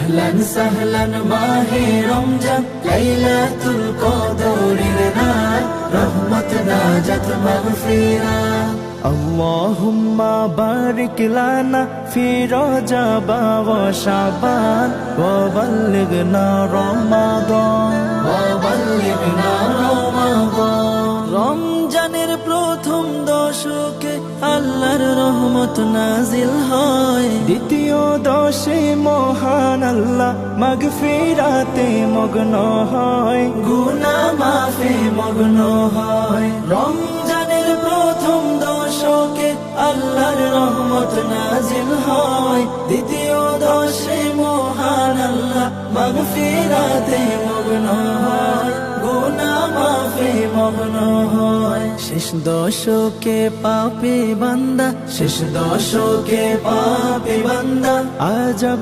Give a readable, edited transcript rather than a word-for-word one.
আহলান সাহলান মাহে রমজান, লাইলাতুল কদরের রাত, রহমত নাজাত মাগফিরাত। আল্লাহুম্মা বারিক লানা ফি রজব ওয়া শাবান ওয়া বাল্লিগনা রমাদান ওয়া বাল্লিগনা রমাদান। রমজানের প্রথম দশকে আল্লাহর রহমত নাজিল হয়, দ্বিতীয় দশে মহান আল্লাহ মাগফিরাতে মগ্ন হয়, গুনাহ মাফে মগ্ন হয়। রমজানের প্রথম দশকে আল্লাহর রহমত নাজিল হয়, দ্বিতীয় দশে মহান আল্লাহ মাগফিরাতে মগ্ন হয়, গুনাহ মাফে মগ্ন হয়। শেষ দশকে পাপী বান্দা, শেষ দশকে পাপী বান্দা আজব